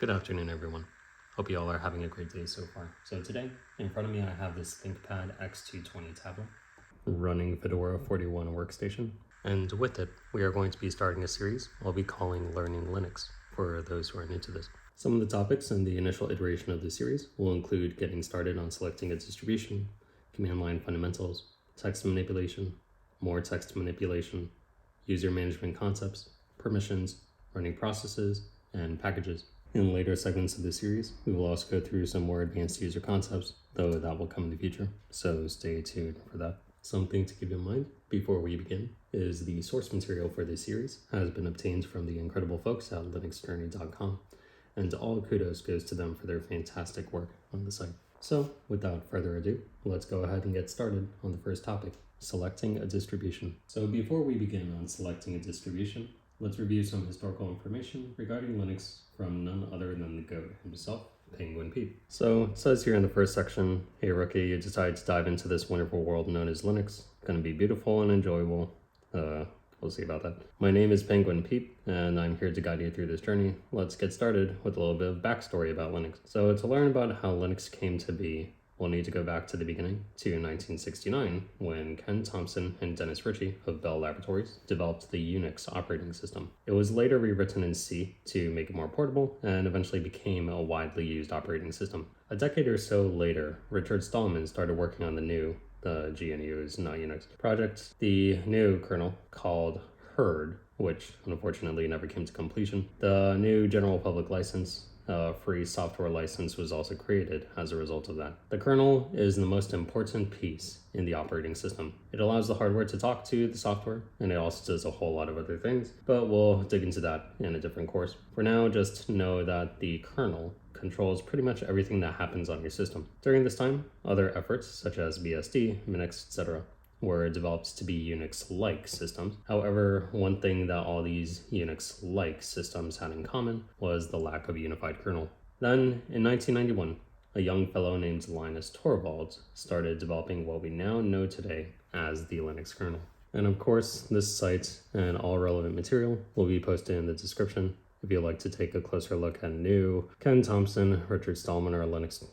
Good afternoon, everyone. Hope you all are having a great day so far. So today, in front of me, I have this ThinkPad X220 tablet running Fedora 41 workstation. And with it, we are going to be starting a series I'll be calling Learning Linux for those who are new to this. Some of the topics in the initial iteration of the series will include getting started on selecting a distribution, command line fundamentals, text manipulation, more text manipulation, user management concepts, permissions, running processes, and packages. In later segments of the series, we will also go through some more advanced user concepts, though that will come in the future, so stay tuned for that. Something to keep in mind before we begin is the source material for this series has been obtained from the incredible folks at linuxjourney.com, and all kudos goes to them for their fantastic work on the site. So, without further ado, let's go ahead and get started on the first topic, selecting a distribution. So before we begin on selecting a distribution, let's review some historical information regarding Linux from none other than the GOAT himself, Penguin Pete. So it says here in the first section, hey rookie, you decide to dive into this wonderful world known as Linux. Gonna be beautiful and enjoyable. We'll see about that. My name is Penguin Pete, and I'm here to guide you through this journey. Let's get started with a little bit of backstory about Linux. So to learn about how Linux came to be, we'll need to go back to the beginning, to 1969, when Ken Thompson and Dennis Ritchie of Bell Laboratories developed the Unix operating system. It was later rewritten in C to make it more portable, and eventually became a widely used operating system. A decade or so later, Richard Stallman started working on the GNU is not Unix, project, the new kernel called Herd, which unfortunately never came to completion. The new general public license, free software license, was also created as a result of that. The kernel is the most important piece in the operating system. It allows the hardware to talk to the software, and it also does a whole lot of other things, but we'll dig into that in a different course. For now, just know that the kernel controls pretty much everything that happens on your system. During this time, other efforts such as BSD, Minix, etc. were developed to be Unix-like systems. However, one thing that all these Unix-like systems had in common was the lack of a unified kernel. Then, in 1991, a young fellow named Linus Torvalds started developing what we now know today as the Linux kernel. And of course, this site and all relevant material will be posted in the description. If you'd like to take a closer look at new Ken Thompson, Richard Stallman, or Linus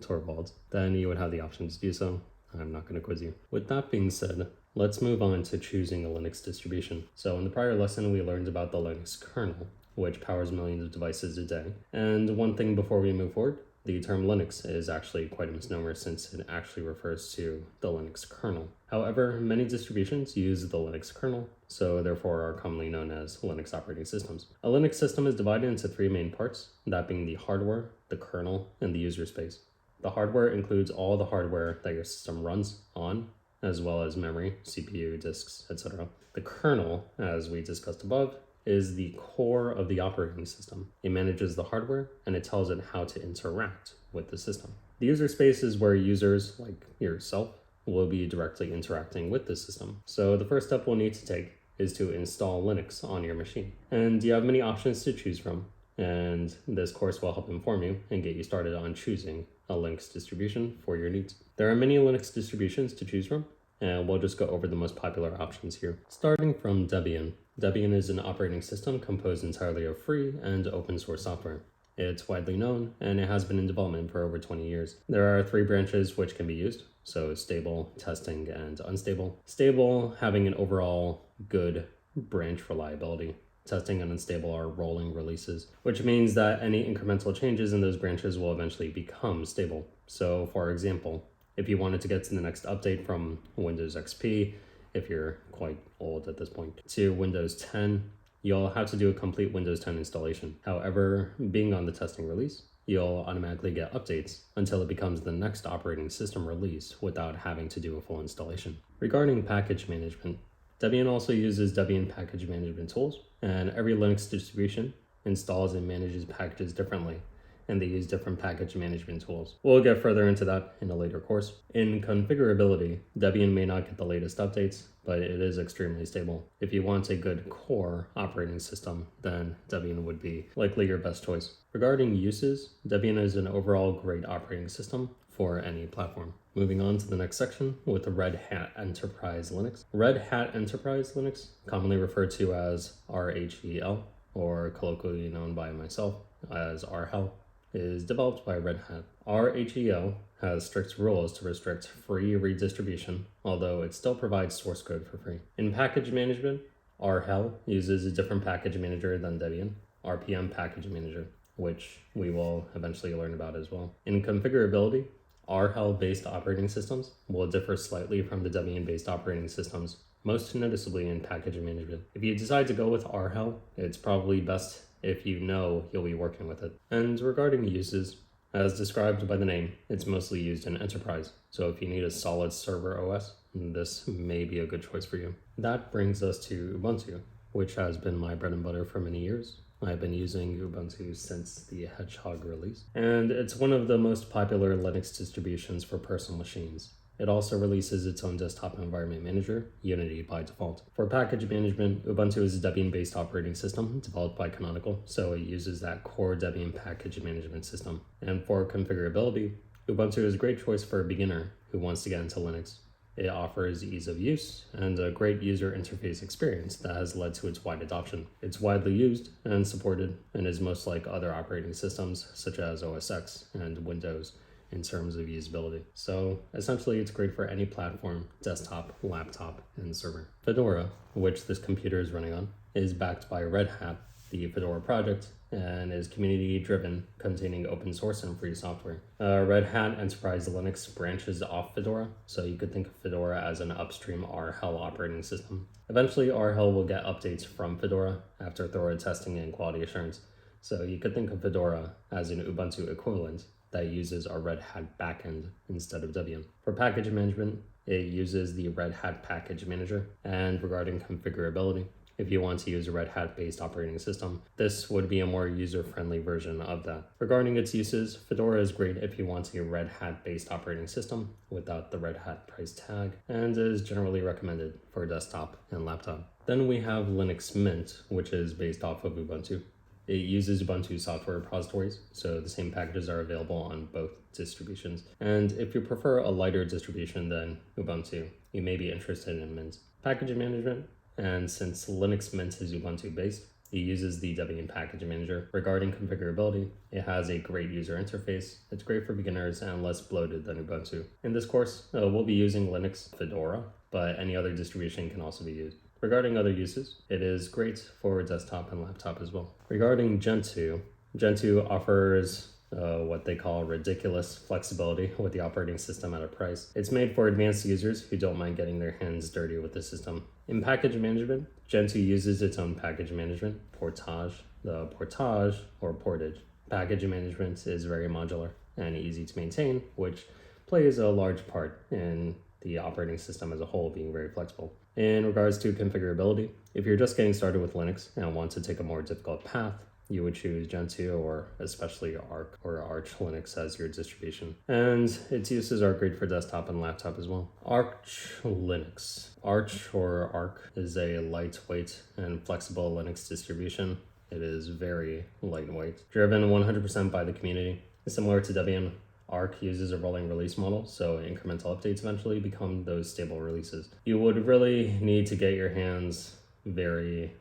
Torvalds, then you would have the option to do so. I'm not going to quiz you. With that being said, let's move on to choosing a Linux distribution. So in the prior lesson, we learned about the Linux kernel, which powers millions of devices a day. And one thing before we move forward, the term Linux is actually quite a misnomer since it actually refers to the Linux kernel. However, many distributions use the Linux kernel, so therefore are commonly known as Linux operating systems. A Linux system is divided into three main parts, that being the hardware, the kernel, and the user space. The hardware includes all the hardware that your system runs on, as well as memory, CPU, disks, etc. The kernel, as we discussed above, is the core of the operating system. It manages the hardware, and it tells it how to interact with the system. The user space is where users, like yourself, will be directly interacting with the system. So the first step we'll need to take is to install Linux on your machine. And you have many options to choose from, and this course will help inform you and get you started on choosing a Linux distribution for your needs. There are many Linux distributions to choose from, and we'll just go over the most popular options here. Starting from Debian. Debian is an operating system composed entirely of free and open source software. It's widely known, and it has been in development for over 20 years. There are three branches which can be used, so stable, testing, and unstable. Stable having an overall good branch reliability. Testing and unstable are rolling releases, which means that any incremental changes in those branches will eventually become stable. So for example, if you wanted to get to the next update from Windows XP, if you're quite old at this point, to Windows 10, you'll have to do a complete Windows 10 installation. However, being on the testing release, you'll automatically get updates until it becomes the next operating system release without having to do a full installation. Regarding package management, Debian also uses Debian package management tools, and every Linux distribution installs and manages packages differently, and they use different package management tools. We'll get further into that in a later course. In configurability, Debian may not get the latest updates, but it is extremely stable. If you want a good core operating system, then Debian would be likely your best choice. Regarding uses, Debian is an overall great operating system for any platform. Moving on to the next section with Red Hat Enterprise Linux. Red Hat Enterprise Linux, commonly referred to as RHEL, or colloquially known by myself as RHEL, is developed by Red Hat. RHEL has strict rules to restrict free redistribution, although it still provides source code for free. In package management, RHEL uses a different package manager than Debian, RPM package manager, which we will eventually learn about as well. In configurability, RHEL-based operating systems will differ slightly from the Debian-based operating systems, most noticeably in package management. If you decide to go with RHEL, it's probably best if you know you'll be working with it. And regarding uses, as described by the name, it's mostly used in enterprise. So if you need a solid server OS, this may be a good choice for you. That brings us to Ubuntu, which has been my bread and butter for many years. I've been using Ubuntu since the Hedgehog release, and it's one of the most popular Linux distributions for personal machines. It also releases its own desktop environment manager, Unity by default. For package management, Ubuntu is a Debian-based operating system developed by Canonical, so it uses that core Debian package management system. And for configurability, Ubuntu is a great choice for a beginner who wants to get into Linux. It offers ease of use and a great user interface experience that has led to its wide adoption. It's widely used and supported and is most like other operating systems such as OS X and Windows in terms of usability. So essentially it's great for any platform, desktop, laptop, and server. Fedora, which this computer is running on, is backed by Red Hat, the Fedora project, and is community driven, containing open source and free software. Red Hat Enterprise Linux branches off Fedora, so you could think of Fedora as an upstream RHEL operating system. Eventually RHEL will get updates from Fedora after thorough testing and quality assurance, so you could think of Fedora as an Ubuntu equivalent that uses a Red Hat backend instead of Debian. For package management, it uses the Red Hat package manager, and regarding configurability, if you want to use a Red Hat-based operating system, this would be a more user-friendly version of that. Regarding its uses, Fedora is great if you want a Red Hat-based operating system without the Red Hat price tag, and is generally recommended for desktop and laptop. Then we have Linux Mint, which is based off of Ubuntu. It uses Ubuntu software repositories, so the same packages are available on both distributions. And if you prefer a lighter distribution than Ubuntu, you may be interested in Mint. Package management, and since Linux Mint is Ubuntu based, it uses the Debian package manager. Regarding configurability, it has a great user interface. It's great for beginners and less bloated than Ubuntu. In this course, we'll be using Linux Fedora, but any other distribution can also be used. Regarding other uses, it is great for desktop and laptop as well. Regarding Gentoo, Gentoo offers what they call ridiculous flexibility with the operating system at a price. It's made for advanced users who don't mind getting their hands dirty with the system. In package management, Gentoo uses its own package management, Portage. The Portage, or Portage, package management is very modular and easy to maintain, which plays a large part in the operating system as a whole being very flexible. In regards to configurability, if you're just getting started with Linux and want to take a more difficult path, you would choose Gentoo or especially Arch or Arch Linux as your distribution. And its uses are great for desktop and laptop as well. Arch Linux. Arch or Arch is a lightweight and flexible Linux distribution. It is very lightweight, driven 100% by the community. Similar to Debian, Arch uses a rolling release model, so incremental updates eventually become those stable releases. You would really need to get your hands very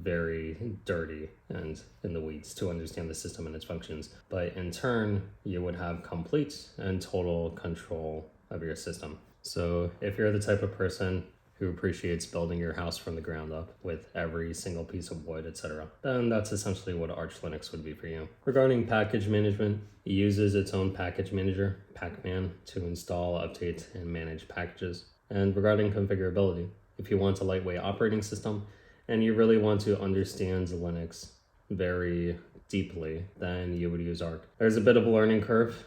dirty and in the weeds to understand the system and its functions, but in turn you would have complete and total control of your system. So if you're the type of person who appreciates building your house from the ground up with every single piece of wood, etc., then that's essentially what Arch Linux would be for you. Regarding package management, it uses its own package manager, Pacman, to install, update, and manage packages. And regarding configurability, if you want a lightweight operating system and you really want to understand Linux very deeply, then you would use Arch. There's a bit of a learning curve,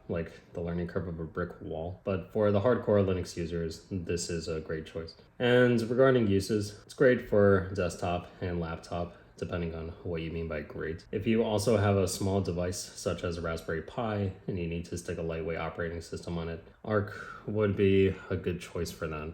like the learning curve of a brick wall, but for the hardcore Linux users, this is a great choice. And regarding uses, it's great for desktop and laptop, depending on what you mean by great. If you also have a small device such as a Raspberry Pi and you need to stick a lightweight operating system on it, Arch would be a good choice for that.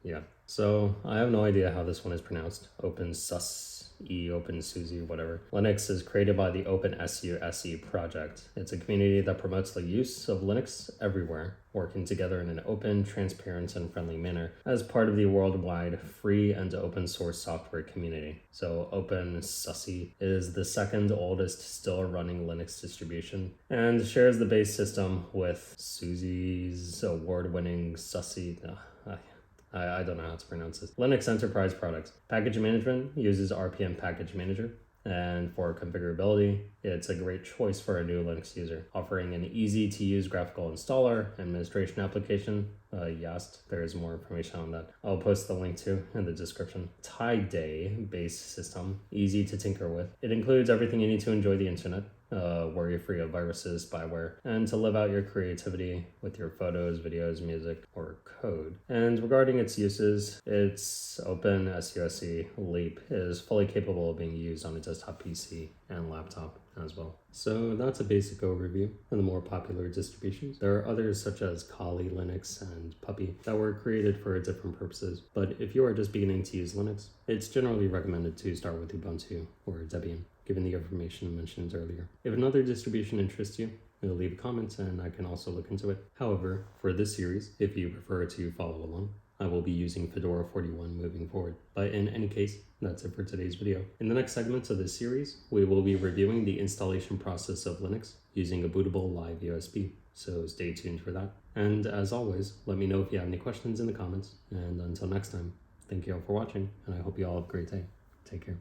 Yeah, so I have no idea how this one is pronounced. OpenSUSE. OpenSUSE, whatever. Linux is created by the OpenSUSE project. It's a community that promotes the use of Linux everywhere, working together in an open, transparent, and friendly manner as part of the worldwide free and open source software community. So OpenSUSE is the second oldest still running Linux distribution and shares the base system with SUSE's award-winning SUSE. I don't know how to pronounce this. Linux Enterprise Products. Package management uses RPM Package Manager. And for configurability, it's a great choice for a new Linux user, offering an easy-to-use graphical installer, administration application. Yes, there is more information on that. I'll post the link too in the description. Tie-Day-based system, easy to tinker with. It includes everything you need to enjoy the internet, worry-free of viruses, spyware, and to live out your creativity with your photos, videos, music, or code. And regarding its uses, its OpenSUSE Leap is fully capable of being used on a desktop PC and laptop as well. So that's a basic overview of the more popular distributions. There are others such as Kali Linux and Puppy that were created for different purposes, but if you are just beginning to use Linux, it's generally recommended to start with Ubuntu or Debian, given the information mentioned earlier. If another distribution interests you, leave a comment and I can also look into it. However, for this series, if you prefer to follow along, I will be using Fedora 41 moving forward. But in any case, that's it for today's video. In the next segments of this series, we will be reviewing the installation process of Linux using a bootable live USB. So stay tuned for that. And as always, let me know if you have any questions in the comments. And until next time, thank you all for watching, and I hope you all have a great day. Take care.